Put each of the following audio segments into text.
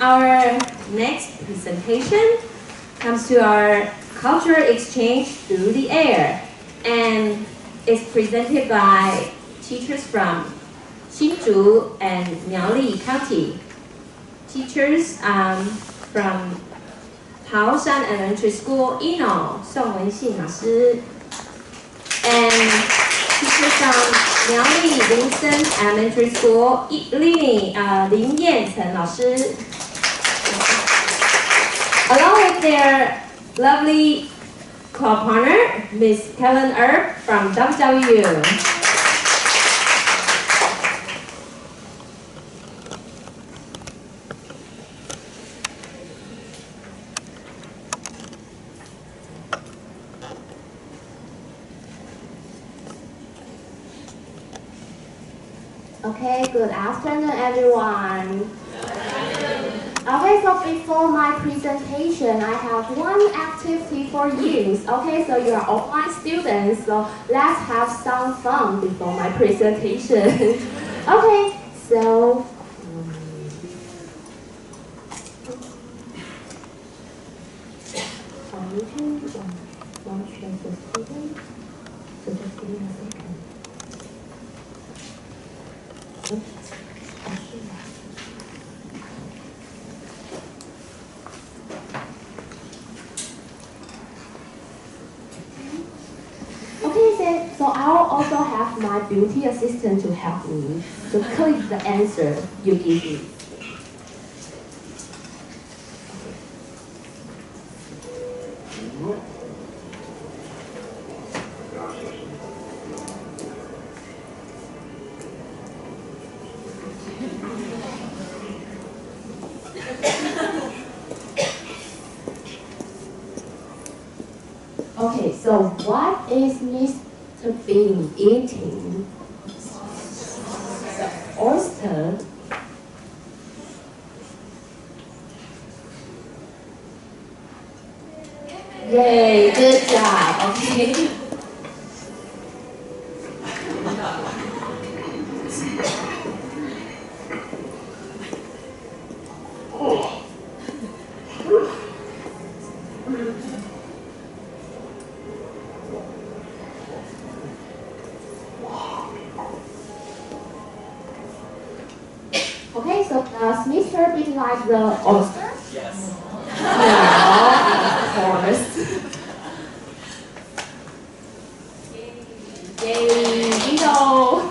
Our next presentation comes to our cultural exchange through the air, and is presented by teachers from Sinju and Miaoli County. Teachers from Taoshan Elementary School, Song Wenxin老师, and teachers from Miaoli Linson Elementary School, Linnie, Lin Yen-Zen老师, along with their lovely co-partner, Miss Kellen Erb from WWU. Okay, good afternoon, everyone. Okay, so before my presentation, I have one activity for you. Okay, so you are offline students, so let's have some fun before my presentation. Okay, so So I will also have my beauty assistant to help me to click the answer you give me. Okay, so what is Mr. Bean eating? Oyster. Yay, good job. Okay. Okay, so does Mr. Bean like the oyster? Yes. No, of course. Yay, bingo!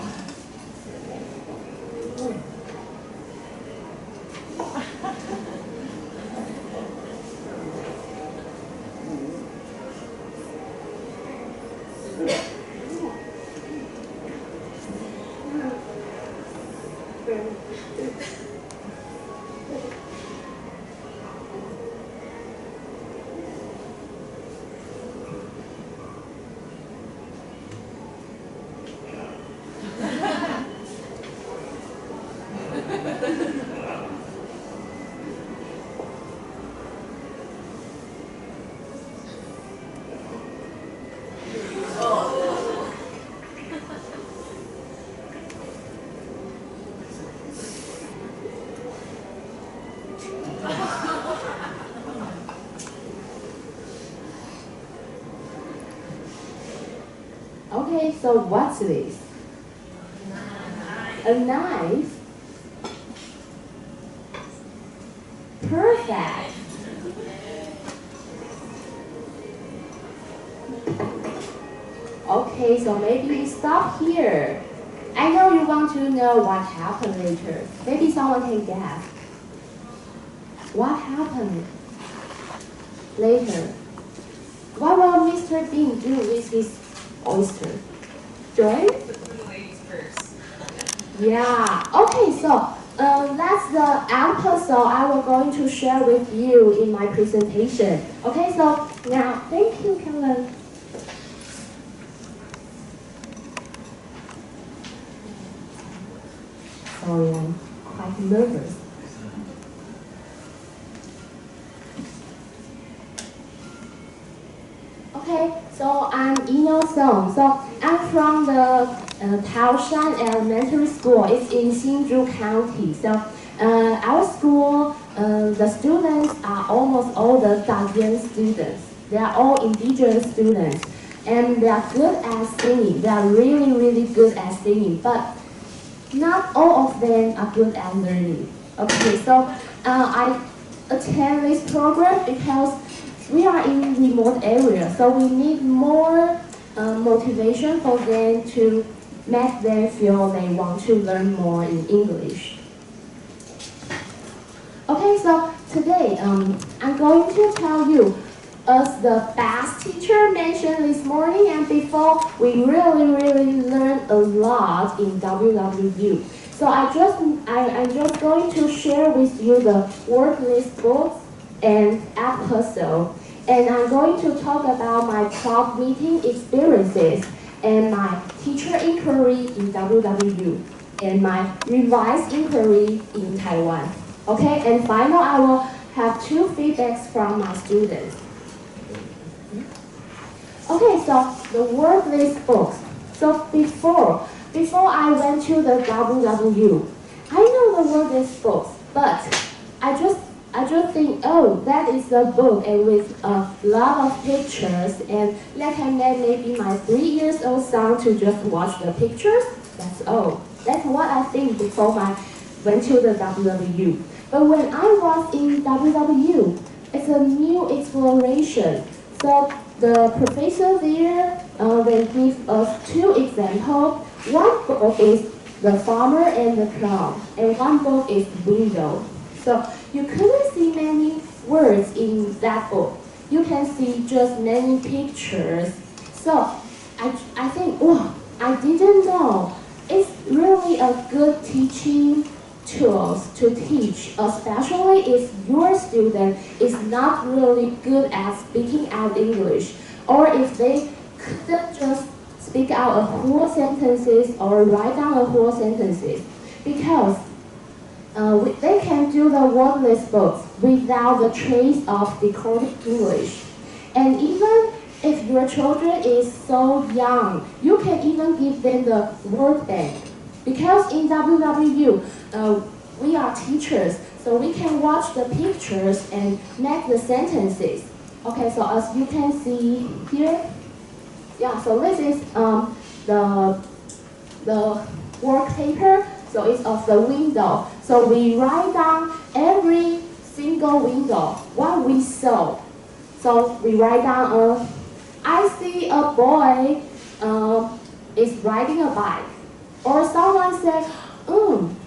Okay, so what's this? A knife? Perfect. Okay, so maybe we stop here. I know you want to know what happened later. Maybe someone can guess. What happened later? What will Mr. Bean do with his oyster? Joy? Yeah. Okay, so that's the episode I was going to share with you in my presentation. Okay, so now thank you, Kellen. Sorry, I'm quite nervous. Okay, so I'm Song. So I'm from the Taoshan Elementary School. It's in Sinju County. So our school the students are almost all the Dalian students. They are all indigenous students, and they are good at singing. They are really, really good at singing, but not all of them are good at learning. Okay, so I attend this program because we are in remote areas, so we need more motivation for them to make them feel they want to learn more in English. Okay, so today I'm going to tell you, as the best teacher mentioned this morning and before, we really learned a lot in WWU. So I'm just going to share with you the word list books and episode, and I'm going to talk about my club meeting experiences and my teacher inquiry in WWU and my revised inquiry in Taiwan. Okay, and finally I will have 2 feedbacks from my students. Okay, so the word list books. So before I went to the WWU, I know the word list books, but I just think, oh, that is a book and with a lot of pictures, and that can make maybe my 3-year-old son to just watch the pictures. That's all. That's what I think before I went to the WWU. But when I was in WWU, it's a new exploration. So the professor there, they give us 2 examples. One book is The Farmer and the Clown, and one book is Window. So you couldn't see many words in that book. You can see just many pictures. So I think, oh, I didn't know. It's really a good teaching tools to teach, especially if your student is not really good at speaking out English, or if they couldn't just speak out a whole sentences or write down a whole sentences, because they can do the word list books without the trace of decoded English. And even if your children is so young, you can even give them the word bank. Because in WWU, we are teachers, so we can watch the pictures and make the sentences. Okay, so as you can see here, yeah, so this is the work paper, so it's of the window. So we write down every single window, what we saw. So we write down, I see a boy is riding a bike. Or someone said,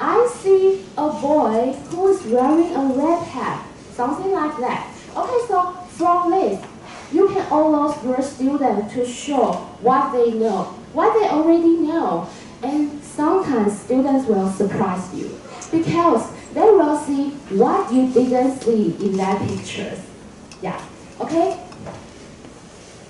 I see a boy who is wearing a red hat. Something like that. Okay, so from this, you can allow your students to show what they know, what they already know. And sometimes students will surprise you because they will see what you didn't see in that pictures. Yeah, okay?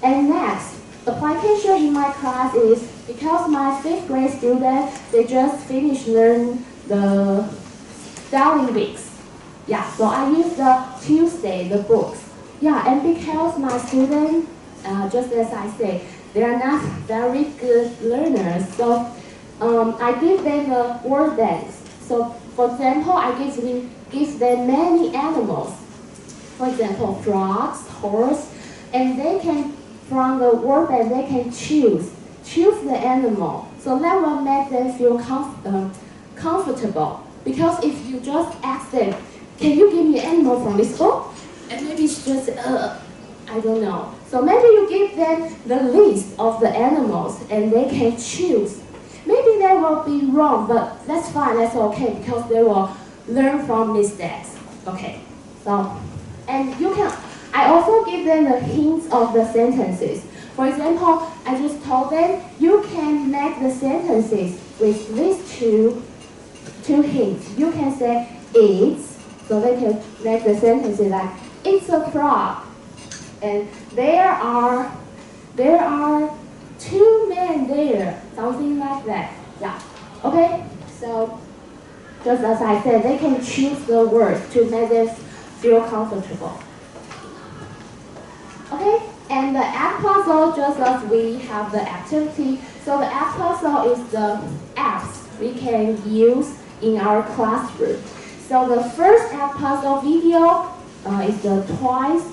And next, application in my class is because my 5th grade students, they just finished learning the spelling weeks. Yeah, so I use the Tuesday, the books. Yeah, and because my students, just as I said, they are not very good learners, so I give them the word banks. So, for example, I give them many animals. For example, frogs, horse, and they can, from the word bank, they can choose the animal. So that will make them feel comfortable. Because if you just ask them, can you give me an animal from this book? And maybe it's just, I don't know. So maybe you give them the list of the animals and they can choose. Maybe they will be wrong, but that's fine, that's okay, because they will learn from mistakes. Okay, so, and you can, I also give them the hints of the sentences. For example, I just told them, you can make the sentences with these two hints. You can say, it's, so they can make the sentences like, it's a frog. And there are 2 men there, something like that. Yeah, okay? So, just as I said, they can choose the words to make them feel comfortable. Okay? And the app puzzle, just as we have the activity, so the app puzzle is the apps we can use in our classroom. So the first app puzzle video is twice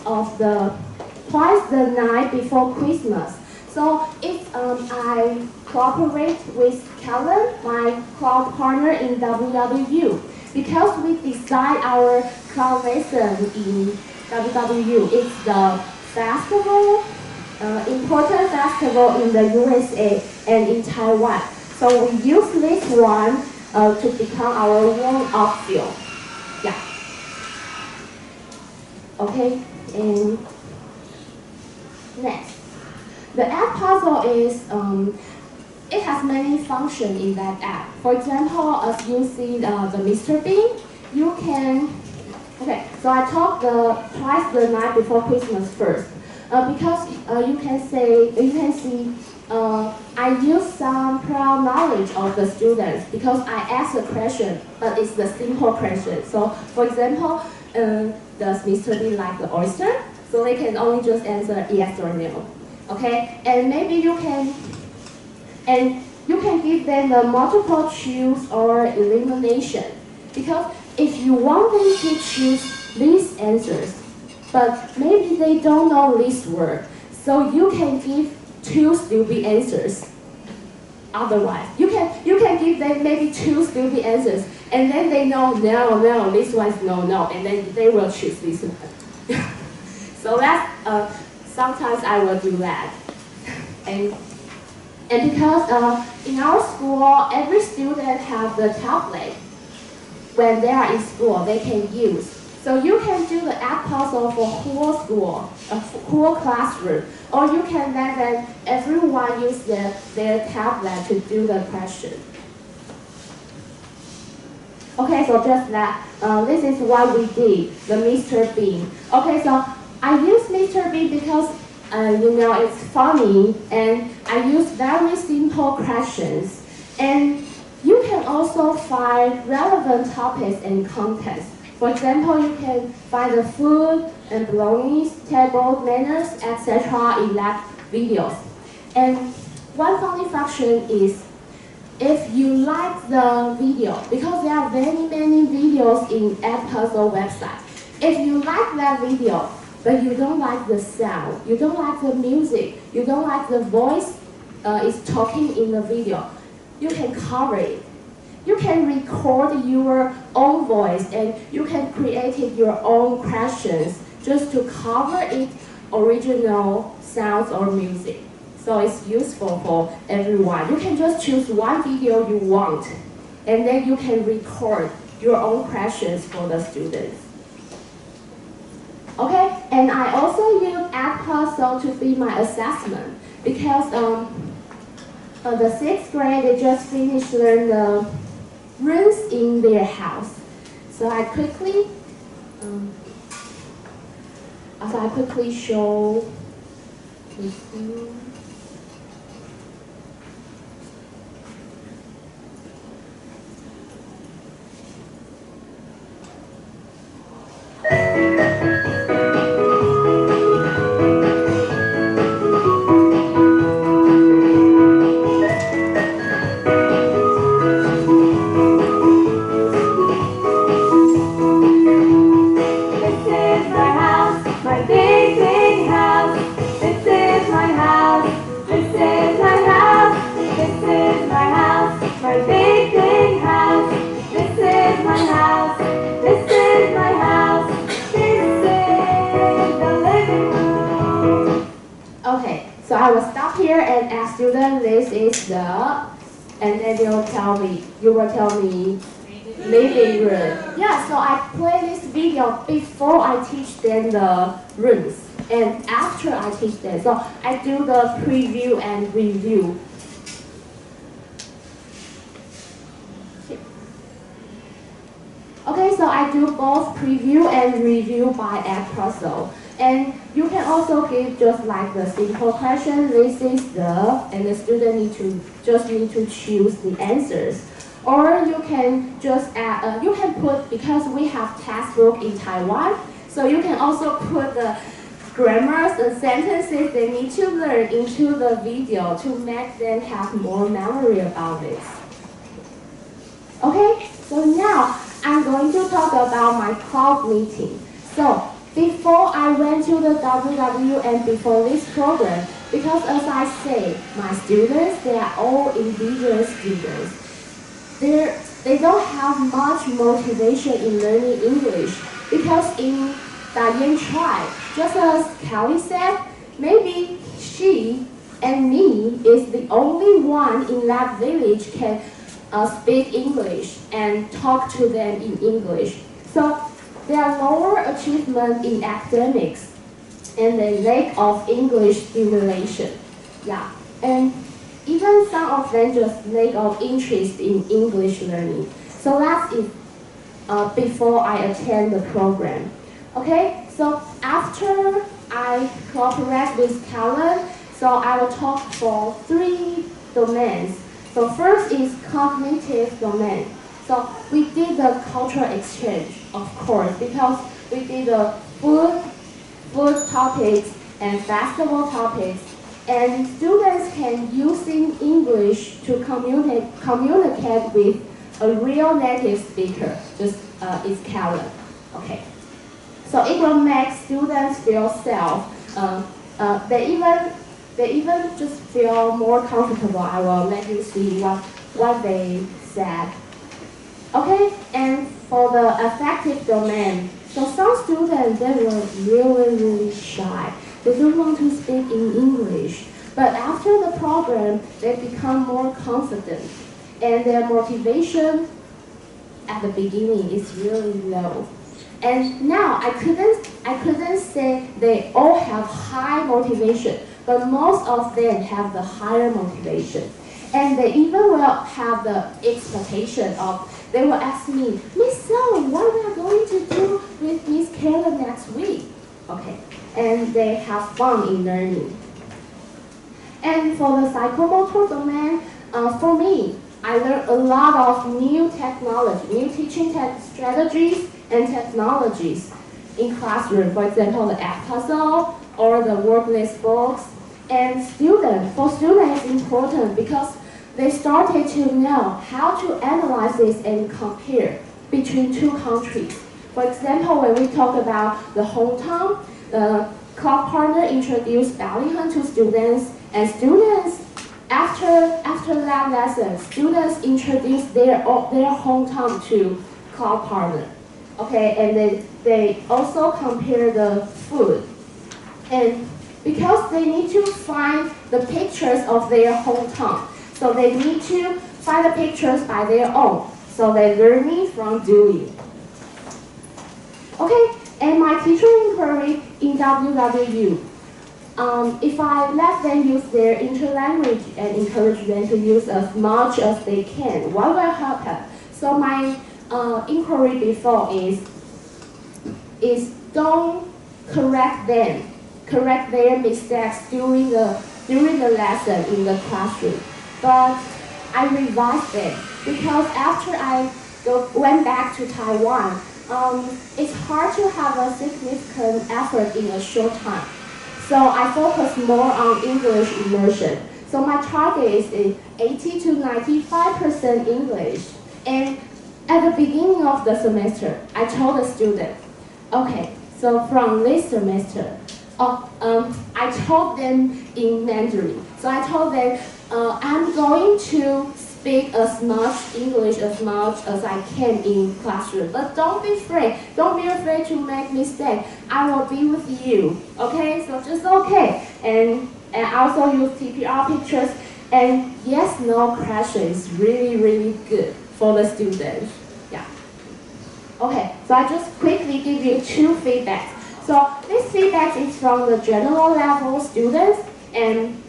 the night before Christmas. So if I cooperate with Kellen, my cloud partner in WWU, because we design our cloud lesson in WWU, it's the festival, important festival in the USA and in Taiwan. So we use this one to become our warm-up field. Yeah. Okay, and next. The app puzzle is, it has many functions in that app. For example, as you see the Mr. Bean, you can, okay, so I taught twice the night before Christmas first. Because you can see, I use some prior knowledge of the students because I ask a question, but it's the simple question. So, for example, does Mr. Bean like the oyster? So they can only just answer yes or no. Okay, and maybe you can give them the multiple choose or elimination, because if you want them to choose these answers, but maybe they don't know this word, so you can give two stupid answers. Otherwise, you can give them maybe two stupid answers, and then they know no, this one's no, and then they will choose this one. So that's sometimes I will do that, and because in our school every student have the tablet when they are in school they can use. So you can do the app puzzle for whole school, a whole classroom, or you can let them, everyone use their tablet to do the question. Okay, so just that, this is what we did, the Mr. Bean. Okay, so I use Mr. Bean because, you know, it's funny, and I use very simple questions. And you can also find relevant topics and contents. For example, you can find the food and belongings, table manners, etc. in that videos. And one funny function is, if you like the video, because there are many videos in App Puzzle website. If you like that video, but you don't like the sound, you don't like the music, you don't like the voice is talking in the video, you can cover it. You can record your own voice and you can create your own questions just to cover its original sounds or music. So it's useful for everyone. You can just choose one video you want, and then you can record your own questions for the students. Okay, and I also use App Puzzle to be my assessment because the 6th grade, they just finished learning the rooms in their house. So I quickly show this. So I will stop here and ask students, this is the, and then you will tell me living room. Yeah, so I play this video before I teach them the rooms and after I teach them. So I do the preview and review. Okay, so I do both preview and review by App Puzzle. And you can also give just like the simple question, this is the, and the student need to choose the answers. Or you can just add, you can put, because we have textbook in Taiwan, so you can also put the grammars and sentences they need to learn into the video to make them have more memory about this. Okay, so now I'm going to talk about my club meeting. So, before I went to the WW and before this program, because as I say, my students, they are all indigenous students. They don't have much motivation in learning English because in Diane tribe, just as Kelly said, maybe she and me is the only one in that village can speak English and talk to them in English. So there are lower achievement in academics and the lack of English stimulation. Yeah, and even some of them just lack of interest in English learning. So that's it before I attend the program. Okay, so after I cooperate with Kellen, so I will talk for 3 domains. So first is cognitive domain. So we did the cultural exchange, of course, because we did the food topics and festival topics. And students can using English to communicate with a real native speaker, just it's Kellen. Okay. So it will make students feel safe. They even just feel more comfortable. I will let you see what they said. Okay, and for the affective domain, so some students, they were really shy. They don't want to speak in English. But after the program, they become more confident. And their motivation at the beginning is really low. And now I couldn't say they all have high motivation, but most of them have the higher motivation. And they even will have the expectation of, they will ask me, Miss So, what we are going to do with Miss Kellen next week? Okay, and they have fun in learning. And for the psychomotor domain, for me, I learned a lot of new technology, new teaching strategies and technologies in classroom. For example, the app puzzle or the word list books. And for students, it's important because they started to know how to analyze this and compare between 2 countries. For example, when we talk about the hometown, the club partner introduced Ballyhun to students, and students, after that lesson, students introduced their hometown to club partner. Okay, and then they also compare the food. And because they need to find the pictures of their hometown, so they need to find the pictures by their own. So they're learning from doing. Okay, and my teacher inquiry in WWU. If I let them use their interlanguage and encourage them to use as much as they can, what will happen? So my inquiry before is don't correct their mistakes during the lesson in the classroom. But I revised them because after I went back to Taiwan, it's hard to have a significant effort in a short time. So I focus more on English immersion. So my target is 80 to 95% English. And at the beginning of the semester, I told the student, okay, so from this semester, I told them in Mandarin. So I told them, I'm going to speak as much English as much as I can in classroom. But don't be afraid. Don't be afraid to make mistakes. I will be with you. Okay? So just okay. And also use TPR pictures. And yes, no question is really good for the students. Yeah. Okay. So I just quickly give you 2 feedbacks. So this feedback is from the general level students, and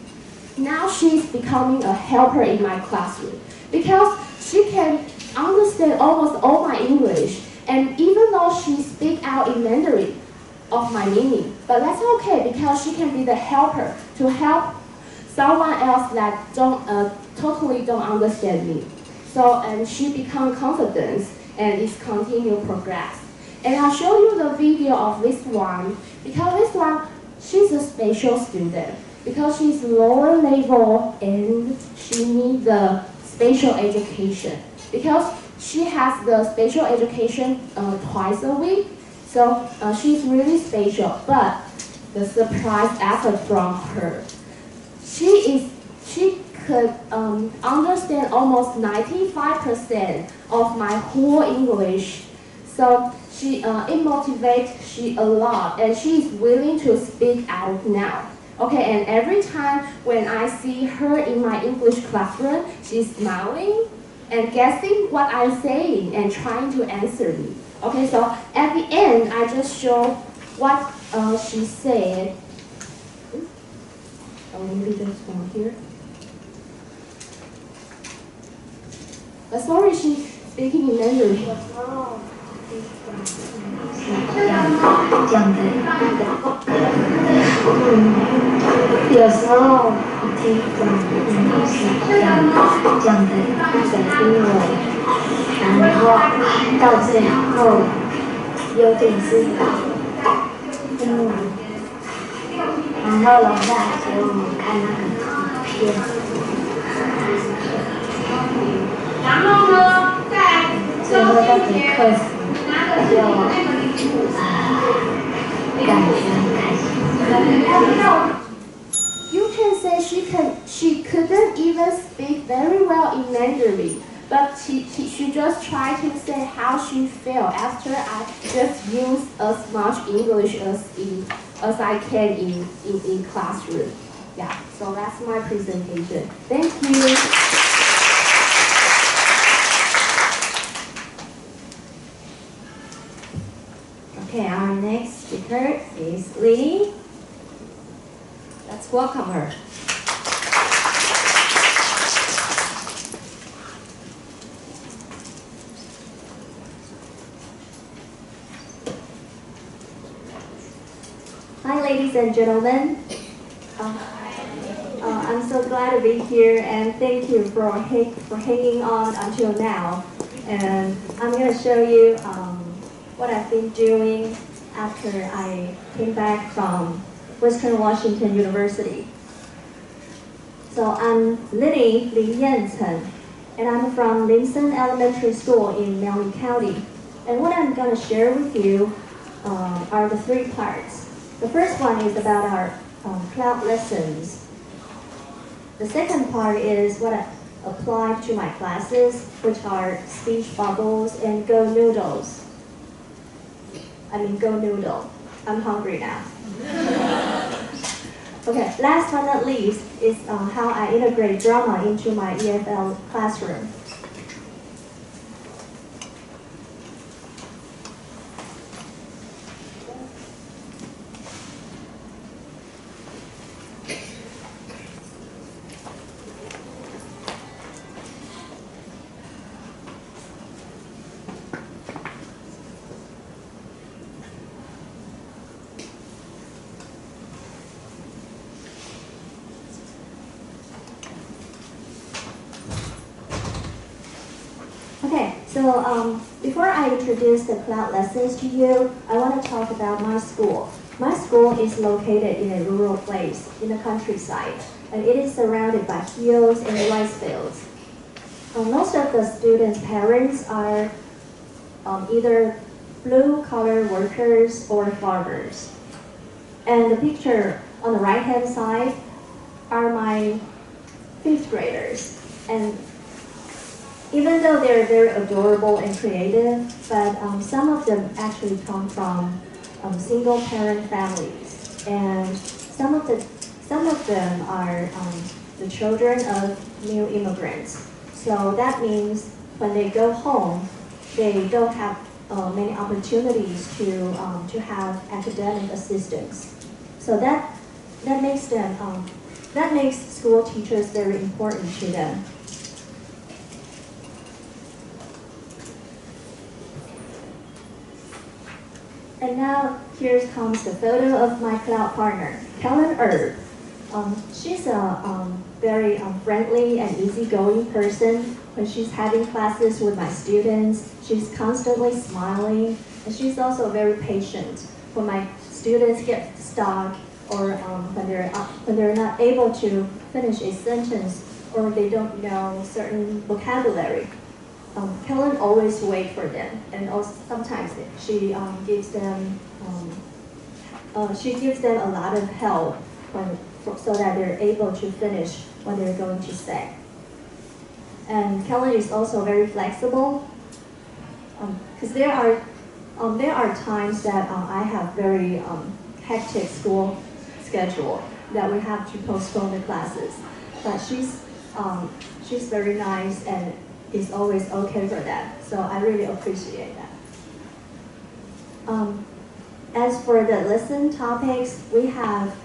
now she's becoming a helper in my classroom because she can understand almost all my English, and even though she speaks out in Mandarin of my meaning, but that's okay because she can be the helper to help someone else that totally don't understand me. So, and she become confident and is continue progress. And I'll show you the video of this one, because this one, she's a special student, because she's lower level and she needs the special education, because she has the special education twice a week. So she's really special. But the surprise effort from her, she could understand almost 95% of my whole English. So it motivates she a lot, and she is willing to speak out now. Okay, and every time when I see her in my English classroom, she's smiling and guessing what I'm saying and trying to answer me. Okay, so at the end, I just show what she said. Oh, maybe there's one here. Sorry, she's speaking in Mandarin. 讲的有时候听讲的英文，然后到最后有点是英文，然后老师还给我们看那个图片，然后呢，在最后那节课时就感觉很开心。You can say she couldn't even speak very well in Mandarin, but she just tried to say how she felt after I just used as much English as I can in classroom. Yeah, so that's my presentation. Thank you. Okay, our next speaker is Linnie. Let's welcome her. Hi, ladies and gentlemen. I'm so glad to be here, and thank you for hanging on until now. And I'm going to show you what I've been doing after I came back from Western Washington University. So I'm Linnie Lin-Yen Chen, and I'm from Linson Elementary School in苗栗County. And what I'm going to share with you are the three parts. The first one is about our cloud lessons. The second part is what I apply to my classes, which are speech bubbles and Go Noodles. Go Noodle. I'm hungry now. Okay, last but not least is how I integrate drama into my EFL classroom. Okay, so before I introduce the cloud lessons to you, I want to talk about my school. My school is located in a rural place in the countryside, and it is surrounded by hills and rice fields. Most of the students' parents are either blue-collar workers or farmers. And the picture on the right-hand side are my 5th graders. And even though they're very adorable and creative, but some of them actually come from single-parent families, and some of them are the children of new immigrants. So that means when they go home, they don't have many opportunities to have academic assistance. So that makes school teachers very important to them. And now here comes the photo of my cloud partner, Kellen Erb. She's a very friendly and easygoing person. When she's having classes with my students, she's constantly smiling, and she's also very patient. When my students get stuck, or when they're not able to finish a sentence, or they don't know certain vocabulary, Kellen always wait for them, and also sometimes she gives them a lot of help so that they're able to finish what they're going to say. And Kellen is also very flexible, because there are times that I have very hectic school schedule that we have to postpone the classes, but she's very nice and is always okay for that. So I really appreciate that. As for the lesson topics, we have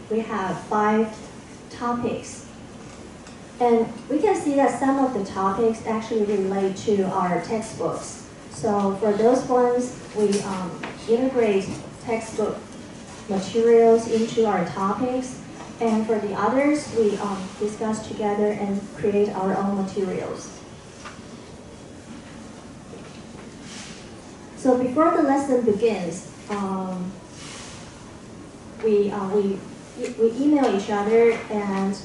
we have 5 topics. And we can see that some of the topics actually relate to our textbooks. So for those ones, we integrate textbook materials into our topics. And for the others, we discuss together and create our own materials. So before the lesson begins, we email each other and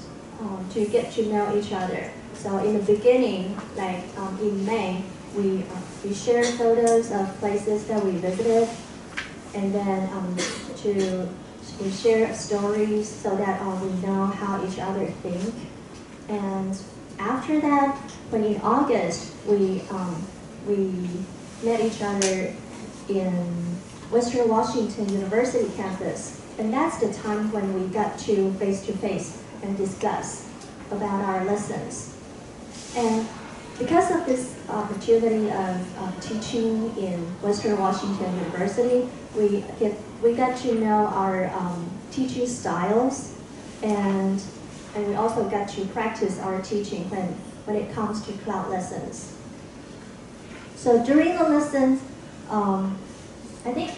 to get to know each other. So in the beginning, like in May, we share photos of places that we visited, and then we share stories so that we know how each other think. And after that, when in August, we met each other in Western Washington University campus. And that's the time when we got to face-to-face and discuss about our lessons. And because of this opportunity of teaching in Western Washington University, we got to know our teaching styles, and we also got to practice our teaching when it comes to cloud lessons. So during the lessons, I think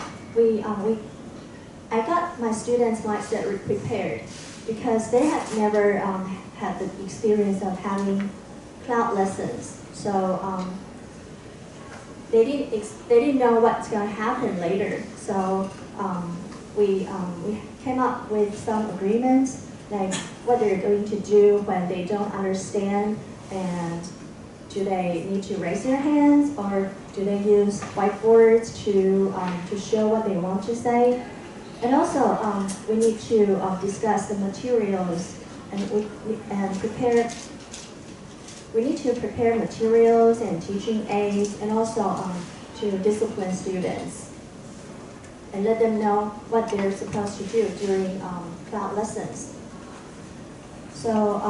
I got my students' mindset prepared because they had never had the experience of having cloud lessons. So they didn't know what's going to happen later. So we came up with some agreements, like what they're going to do when they don't understand, and do they need to raise their hands, or do they use whiteboards to show what they want to say? And also, we need to discuss the materials, and we need to prepare materials and teaching aids, and also to discipline students and let them know what they're supposed to do during cloud lessons. So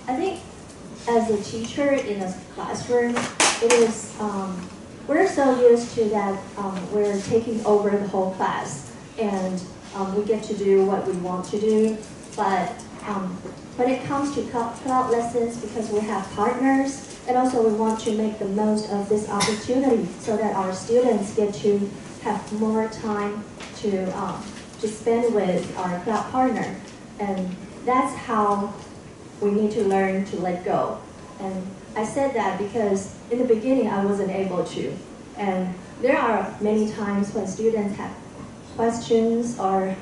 I think as a teacher in a classroom, it is we're so used to that we're taking over the whole class, and we get to do what we want to do. But when it comes to cloud lessons, because we have partners, and also we want to make the most of this opportunity so that our students get to have more time to spend with our cloud partner. And that's how we need to learn to let go. And I said that because in the beginning I wasn't able to. And there are many times when students have questions or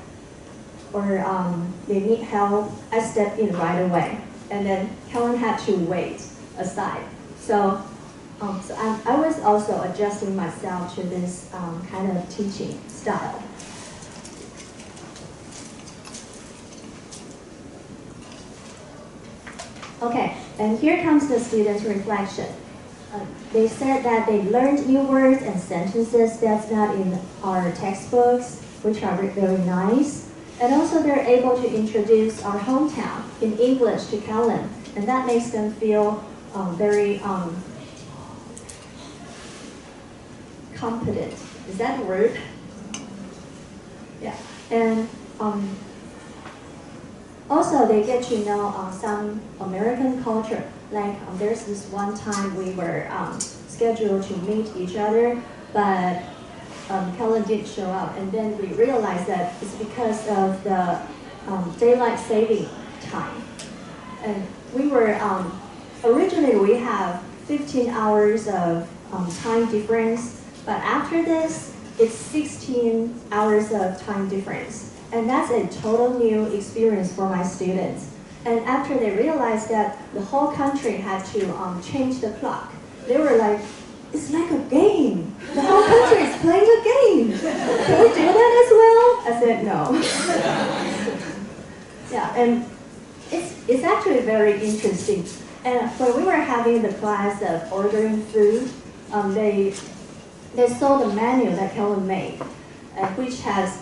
they need help, I step in right away. And then Kellen had to wait aside. So I was also adjusting myself to this kind of teaching style. Okay, and here comes the students' reflection. They said that they learned new words and sentences that's not in our textbooks, which are very nice. And also they're able to introduce our hometown in English to Kellen, and that makes them feel very competent. Is that a word? Yeah. And also they get to know some American culture. Like there's this one time we were scheduled to meet each other, but Kellen didn't show up, and then we realized that it's because of the daylight saving time. And we were, originally we have 15 hours of time difference, but after this, it's 16 hours of time difference. And that's a total new experience for my students. And after they realized that the whole country had to change the clock, they were like, it's like a game. The whole country is playing a game. Can we do that as well? I said no. Yeah, and it's actually very interesting. And when we were having the class of ordering food, they saw the menu that Kellen made, which has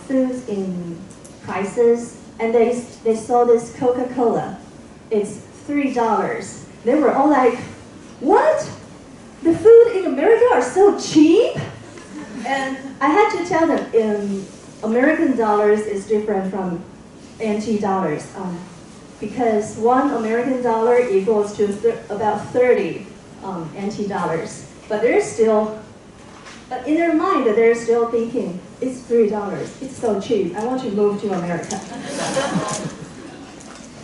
foods in prices, and they saw this Coca-Cola. It's $3. They were all like, what? The food in America are so cheap? And I had to tell them in American dollars is different from NT dollars, because $1 American dollar equals to about 30 NT dollars. But they're still, in their mind, they're still thinking, it's $3, it's so cheap, I want to move to America.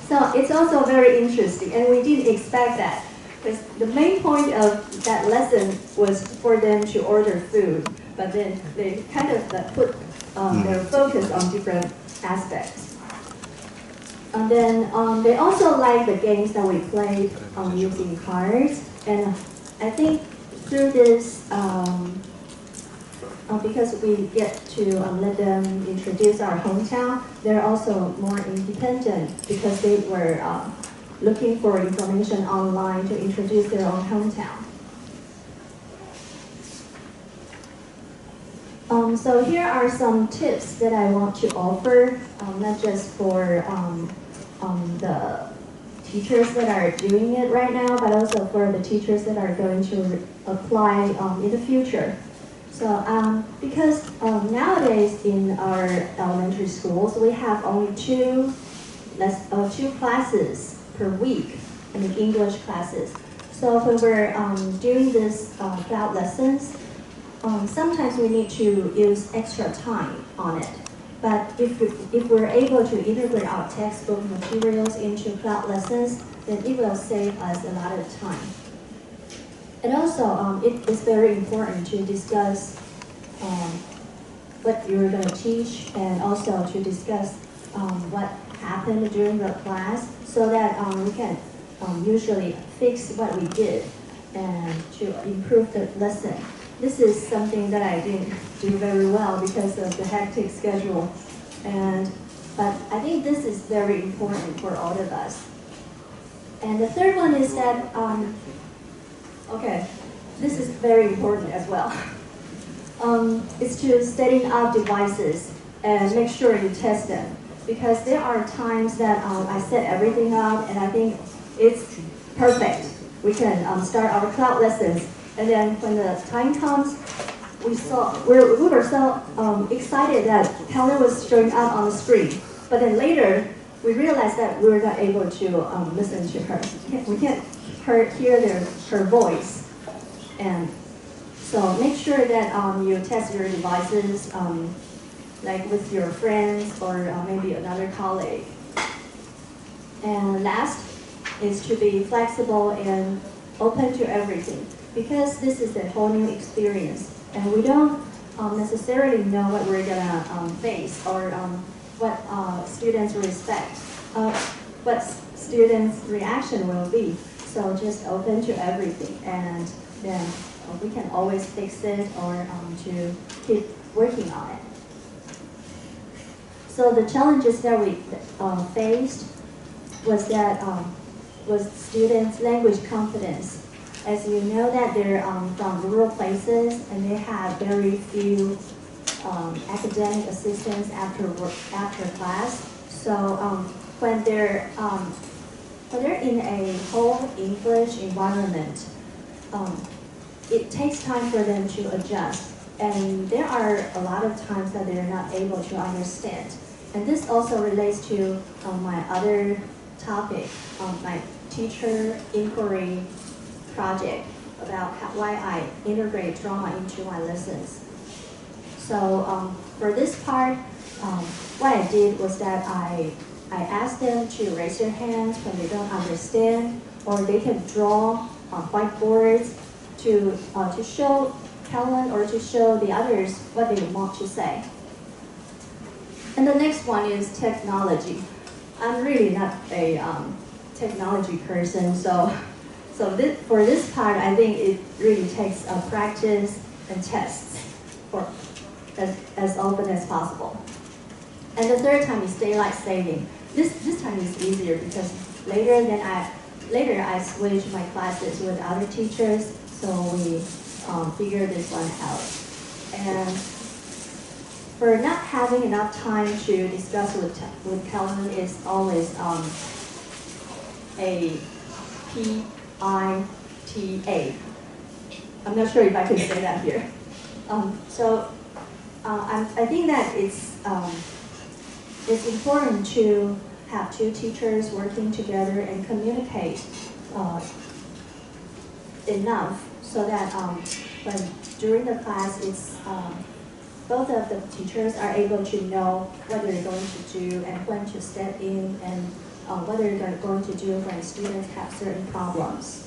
So it's also very interesting, and we didn't expect that, because the main point of that lesson was for them to order food, but then they kind of put their focus on different aspects. And then they also like the games that we played using cards, and I think through this, because we get to let them introduce our hometown, they're also more independent because they were looking for information online to introduce their own hometown. So here are some tips that I want to offer, not just for the teachers that are doing it right now, but also for the teachers that are going to apply in the future. So because nowadays in our elementary schools, we have only two classes per week, I mean English classes. So when we're doing this cloud lessons, sometimes we need to use extra time on it. But if we're able to integrate our textbook materials into cloud lessons, then it will save us a lot of time. And also, it is very important to discuss what you're going to teach, and also to discuss what happened during the class, so that we can usually fix what we did and to improve the lesson. This is something that I didn't do very well because of the hectic schedule, but I think this is very important for all of us. And the third one is that, this is very important as well. It's to setting up devices and make sure you test them, because there are times that I set everything up and I think it's perfect. We can start our cloud lessons, and then when the time comes, we were so excited that Kellen was showing up on the screen, but then later we realized that we were not able to listen to her. We can't hear her voice. And so make sure that you test your devices, like with your friends or maybe another colleague. And last is to be flexible and open to everything, because this is a whole new experience, and we don't necessarily know what we're gonna face, or what students respect, what students' reaction will be. So just open to everything, and then we can always fix it, or to keep working on it. So the challenges that we faced was students' language confidence. As you know that they're from rural places, and they have very few academic assistance after class. So when they're in a whole English environment, it takes time for them to adjust, and there are a lot of times that they're not able to understand. And this also relates to my other topic, my teacher inquiry project, about why I integrate drama into my lessons. So for this part, what I did was that I asked them to raise their hands when they don't understand, or they can draw on whiteboards to show Kellen or to show the others what they want to say. And the next one is technology. I'm really not a technology person, so for this part, I think it really takes practice and tests for as often as possible. And the third time is daylight saving. This time is easier because later I switch my classes with other teachers, so we figure this one out. And for not having enough time to discuss with Kellen is always a PITA. I'm not sure if I can say that here. I think that it's important to have two teachers working together and communicate enough so that when during the class, it's both of the teachers are able to know what they're going to do and when to step in and what they're going to do when students have certain problems.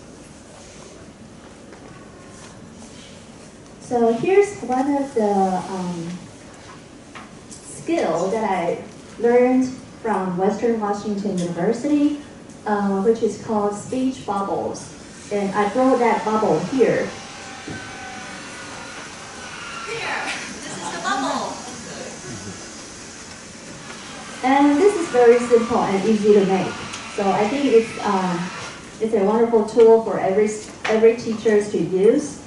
So here's one of the skills that I learned from Western Washington University, which is called speech bubbles. And I brought that bubble here. And this is very simple and easy to make. So I think it's a wonderful tool for every teacher to use.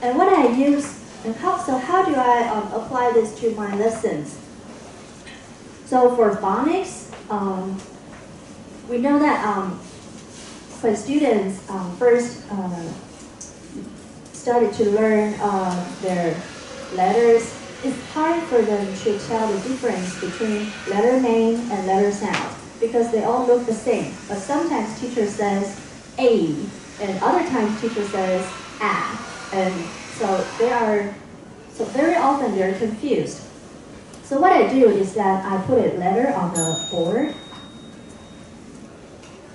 And what I use, and how do I apply this to my lessons? So for phonics, we know that when students first started to learn their letters, it's hard for them to tell the difference between letter name and letter sound because they all look the same. But sometimes teacher says A, and other times teacher says A, and so very often they're confused. So what I do is that I put a letter on the board,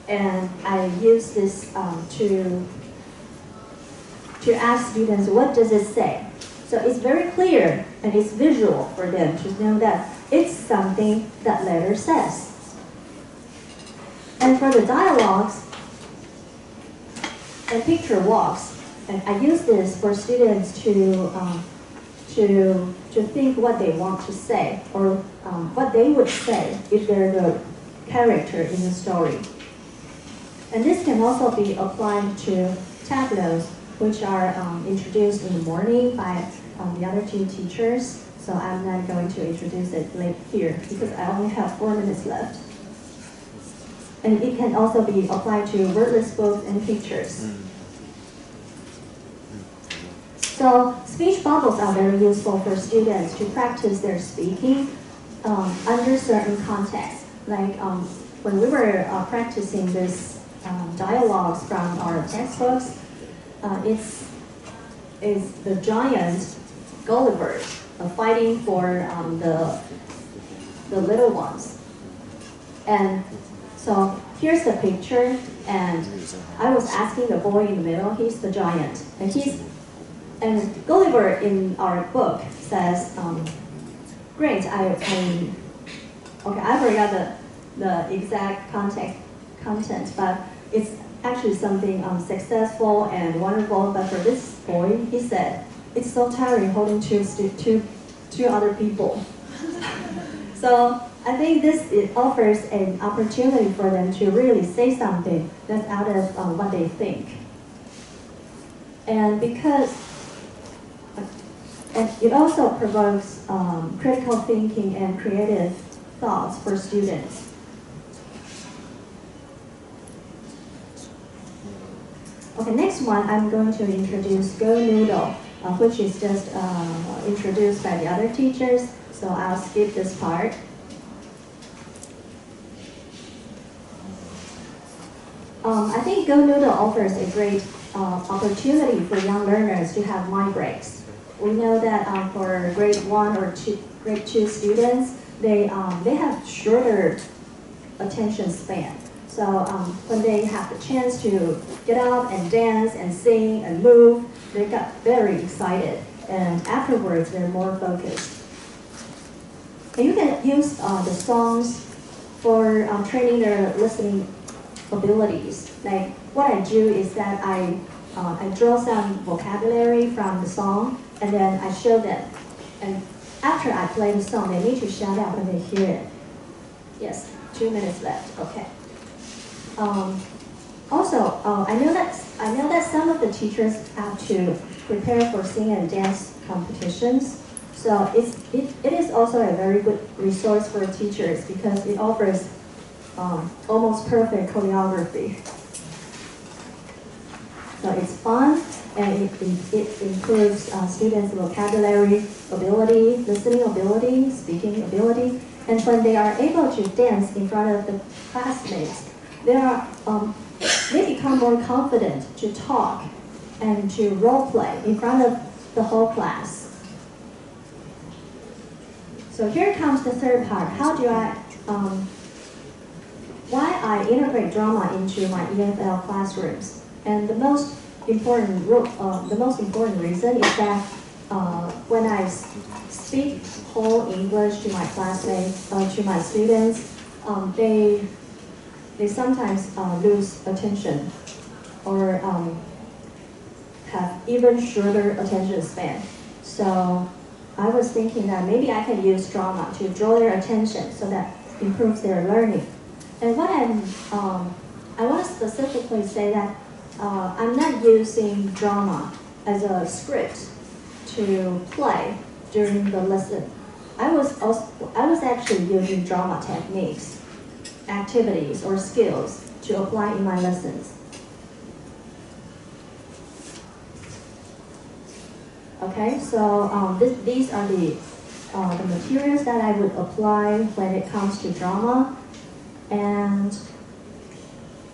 and I use this to ask students, what does it say? So it's very clear and it's visual for them to know that it's something that letter says. And for the dialogues and picture walks, and I use this for students to think what they want to say or what they would say if they're the character in the story. And this can also be applied to tableaus, which are introduced in the morning by the other two teachers. So I'm not going to introduce it here because I only have 4 minutes left. And it can also be applied to wordless books and pictures. So speech bubbles are very useful for students to practice their speaking under certain contexts. Like when we were practicing this dialogues from our textbooks, it's the giant Gulliver fighting for the little ones. And so here's the picture, and I was asking the boy in the middle, he's the giant, and Gulliver in our book says, great, I forgot the exact content, but it's actually something successful and wonderful. But for this boy, he said, it's so tiring holding two other people. So I think it offers an opportunity for them to really say something that's out of what they think. And it also provokes critical thinking and creative thoughts for students. Okay, next one I'm going to introduce Go Noodle, which is just introduced by the other teachers, so I'll skip this part. I think Go Noodle offers a great opportunity for young learners to have mind breaks. We know that for grade 1 or grade 2 students, they have shorter attention span. So when they have the chance to get up and dance and sing and move, they got very excited. And afterwards, they're more focused. And you can use the songs for training their listening abilities. Like what I do is that I draw some vocabulary from the song and then I show them. And after I play the song, they need to shout out when they hear it. Yes, 2 minutes left. Okay. Also, I know that some of the teachers have to prepare for sing and dance competitions. So it is also a very good resource for teachers because it offers almost perfect choreography. So it's fun and it improves students' vocabulary ability, listening ability, speaking ability. And when they are able to dance in front of the classmates, they become more confident to talk and to role play in front of the whole class. So here comes the third part. How do why I integrate drama into my EFL classrooms? And the most important reason is that when I speak whole English to my classmates, to my students, they sometimes lose attention or have even shorter attention span. So I was thinking that maybe I can use drama to draw their attention so that improves their learning. And what I want to specifically say that I'm not using drama as a script to play during the lesson. I was actually using drama techniques, activities, or skills to apply in my lessons. Okay, so these are the materials that I would apply when it comes to drama. And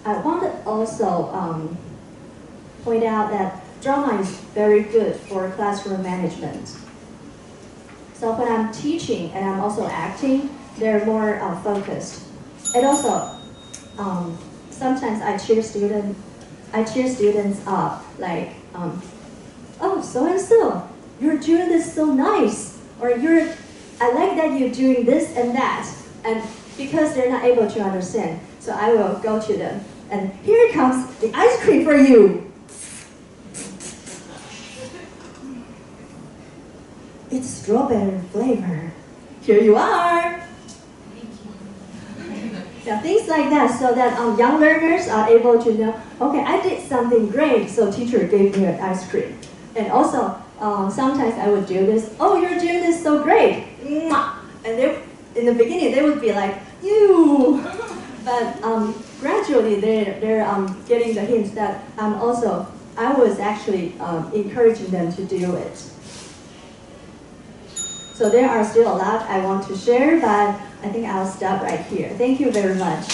I want to also point out that drama is very good for classroom management. So when I'm teaching and I'm also acting, they're more focused. And also, sometimes I cheer students up, like, oh, so and so, you're doing this so nice, or I like that you're doing this and that, and because they're not able to understand, so I will go to them, and here comes the ice cream for you. It's strawberry flavor. Here you are. Yeah, things like that, so that young learners are able to know, okay, I did something great, so teacher gave me an ice cream. And also, sometimes I would do this, oh, you're doing this so great. And in the beginning, they would be like, you. But gradually, they're getting the hint that I was actually encouraging them to do it. So there are still a lot I want to share, but I think I'll stop right here. Thank you very much.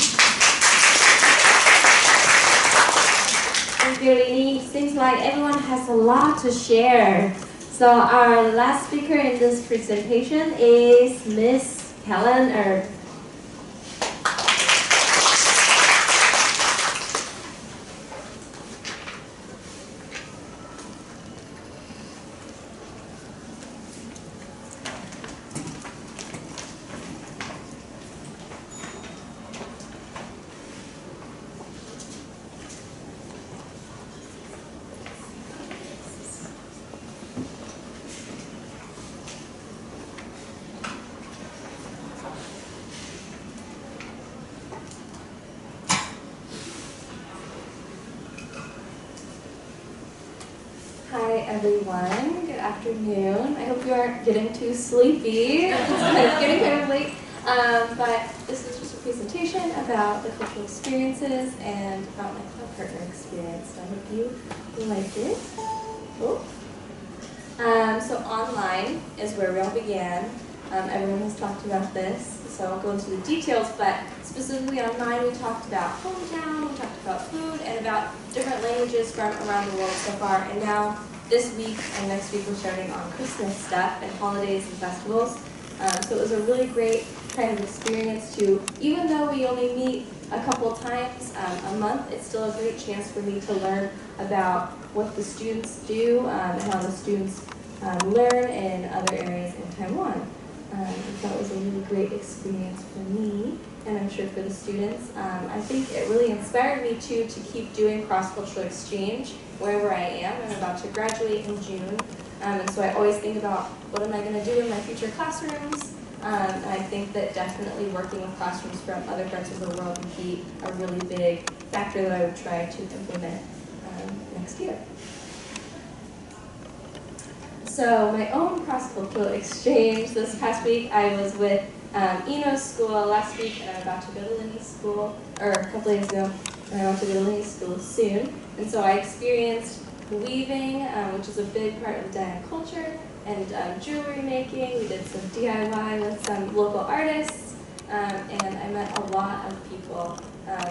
Thank you, Linnie. Seems like everyone has a lot to share. So our last speaker in this presentation is Miss Kellen Erb. Hi everyone, good afternoon. I hope you aren't getting too sleepy. It's getting kind of late. But this is just a presentation about the cultural experiences and about my club partner experience. So I hope you liked it. Cool. So online is where we all began. Everyone has talked about this, so I won't go into the details, but specifically online we talked about hometown, we talked about food, and about different languages from around the world so far. And now this week and next week we're starting on Christmas stuff and holidays and festivals. So it was a really great kind of experience to, even though we only meet a couple times a month, it's still a great chance for me to learn about what the students do and how the students learn in other areas in Taiwan. That was a really great experience for me, and I'm sure for the students. I think it really inspired me too to keep doing cross-cultural exchange wherever I am. I'm about to graduate in June, and so I always think about what am I going to do in my future classrooms. And I think that definitely working with classrooms from other parts of the world would be a really big factor that I would try to implement next year. So my own cross-cultural exchange this past week, I was with Eno's school last week, and I'm about to go to Linnie's school, or a couple days ago, and I want to go to Linnie's school soon. And so I experienced weaving, which is a big part of Diana culture, and jewelry making. We did some DIY with some local artists, and I met a lot of people,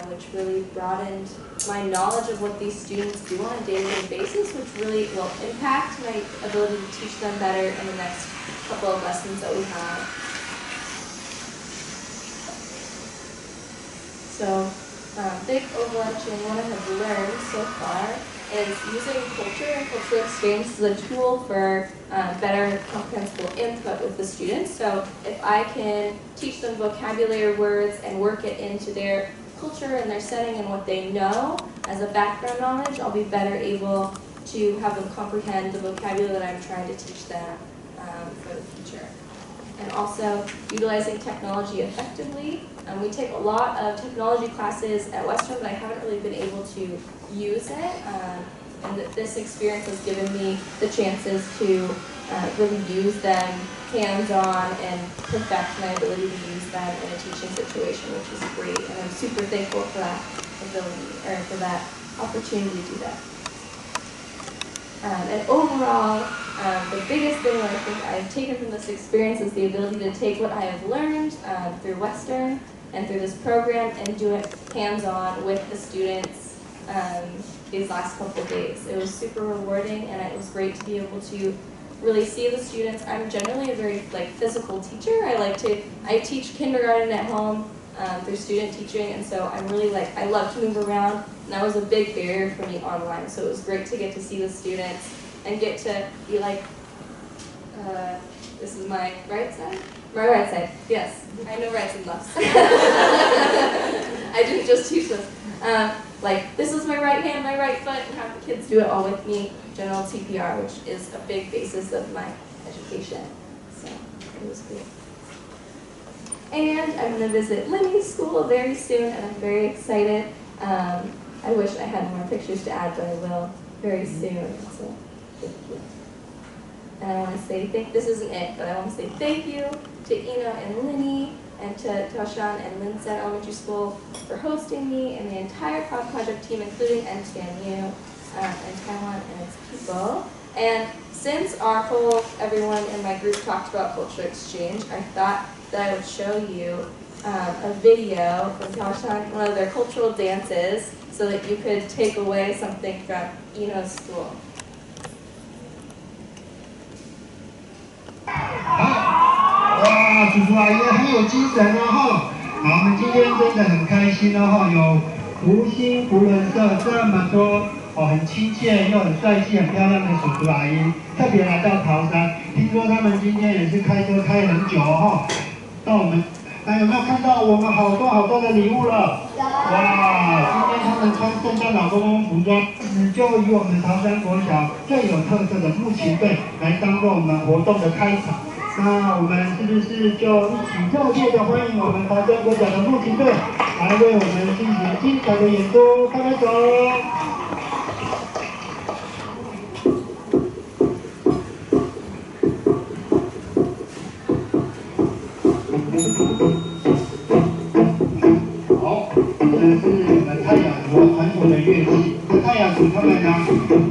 which really broadened my knowledge of what these students do on a day-to-day basis, which really will impact my ability to teach them better in the next couple of lessons that we have. So, big overarching what I have learned so far is using culture and cultural exchange as a tool for better comprehensible input with the students. So if I can teach them vocabulary words and work it into their culture and their setting and what they know as a background knowledge, I'll be better able to have them comprehend the vocabulary that I'm trying to teach them for the future. And also utilizing technology effectively. We take a lot of technology classes at Western, but I haven't really been able to use it. And this experience has given me the chances to really use them hands-on and perfect my ability to use them in a teaching situation, which is great. And I'm super thankful for that ability, or for that opportunity to do that. And overall, the biggest thing that I think I've taken from this experience is the ability to take what I have learned through Western and through this program and do it hands-on with the students these last couple of days. It was super rewarding, and it was great to be able to really see the students. I'm generally a very physical teacher. I teach kindergarten at home through student teaching, and so I'm really I love to move around, and that was a big barrier for me online. So it was great to get to see the students and get to be this is my right side? My right side, yes. I know rights and lefts. I didn't just teach this. This is my right hand, my right foot, and have the kids do it all with me. General CPR, which is a big basis of my education. So it was great. And I'm going to visit Linnie's school very soon, and I'm very excited. I wish I had more pictures to add, but I will very soon. So thank you. And I want to say this isn't it, but I want to say thank you to Eno and Linnie, and to Taoshan and Linsen Elementary School for hosting me, and the entire project team, including NTNU and Taiwan and its people. And since everyone in my group talked about cultural exchange, I thought that I would show you a video from Taoshan, one of their cultural dances, so that you could take away something from Eno's school. 哇，叔叔阿姨很有精神哦哈！好，我们今天真的很开心哦哈，有福星福伦社这么多很亲切又很帅气、很漂亮的叔叔阿姨，特别来到桃山。听说他们今天也是开车开很久哦哈。到我们，有没有看到我们好多的礼物了？哇！今天他们穿圣诞老公公服装，就以我们桃山国小最有特色的木琴队来当做我们活动的开场。 那我们是不是就一起热烈的欢迎我们桃山国小的木琴队来为我们进行精彩的演出？拍拍手！好，这是我们泰雅族传统的乐器。泰雅族他们呢，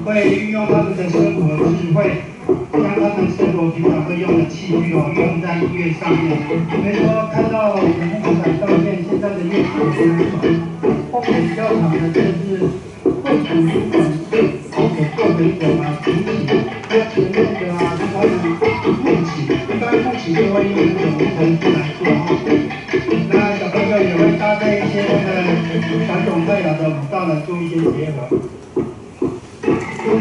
会运用他们的生活智慧。 将他们生活平常会用的器具用在音乐上面。比如说，看到我们木材照片，现在的乐器也是后面比较长的，这是会属于所做的一种琴曲。那前面的是他们木琴，一般木琴就会用这种木头来做。那小朋友也会搭配一些他们传统泰雅的舞蹈来做一些结合。 好，这是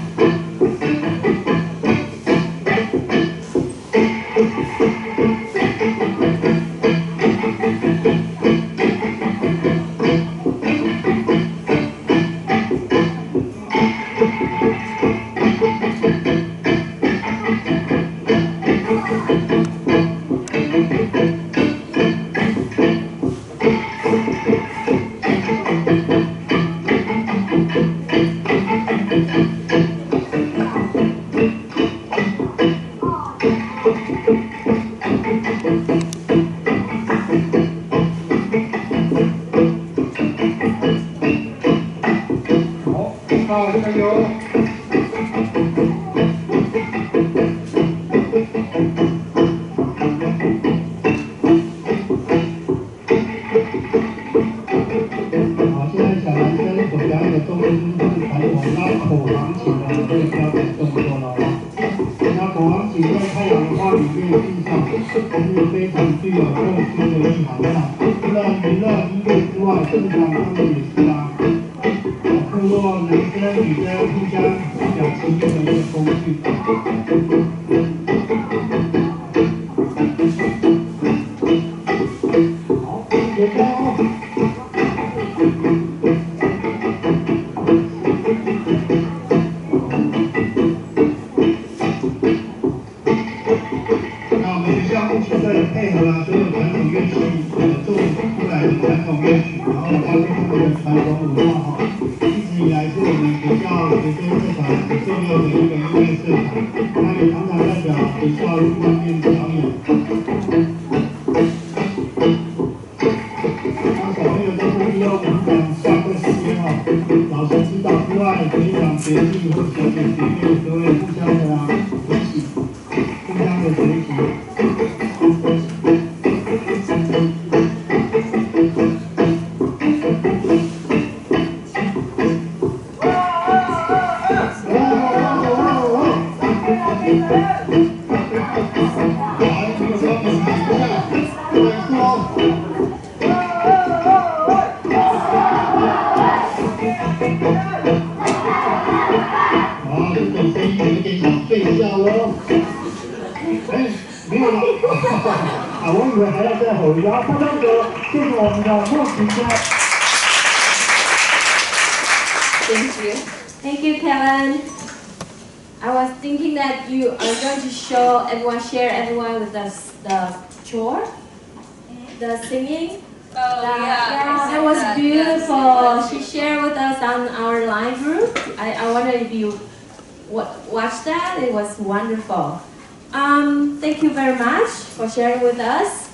我们好，加油！好，现在小男生所表演的动作就是传统拉口簧琴的这个标准动作了。那口簧琴在太阳花里面欣赏是非常具有特殊的意涵的。除了娱乐音乐之外，正常上面也是啊。透过男生女生互相表情的一个工具。好，结束哦。那我们学校目前在配合所有传统乐器做出来的传统乐曲，然后搭配他们的传统舞蹈哈，一直以来是我们学校学生社团很重要的一个音乐社团，它也常常代表学校去外面表演。当小朋友在这利用平常下课时间哈，老师指导之外，可以讲学弟或学姐学妹都会互相的一起。互相的学习。这种声音有点小睡觉喽。哎，没有了。我以为还要再吼一下。拍张手，谢谢我们的莫琴家。Thank you. Thank you, Kellen. I was thinking that you are going to show everyone, share everyone with us the chore, the singing. Oh, yeah, that was beautiful. She shared with us on our live group. I wonder if you watched that. It was wonderful. Thank you very much for sharing with us.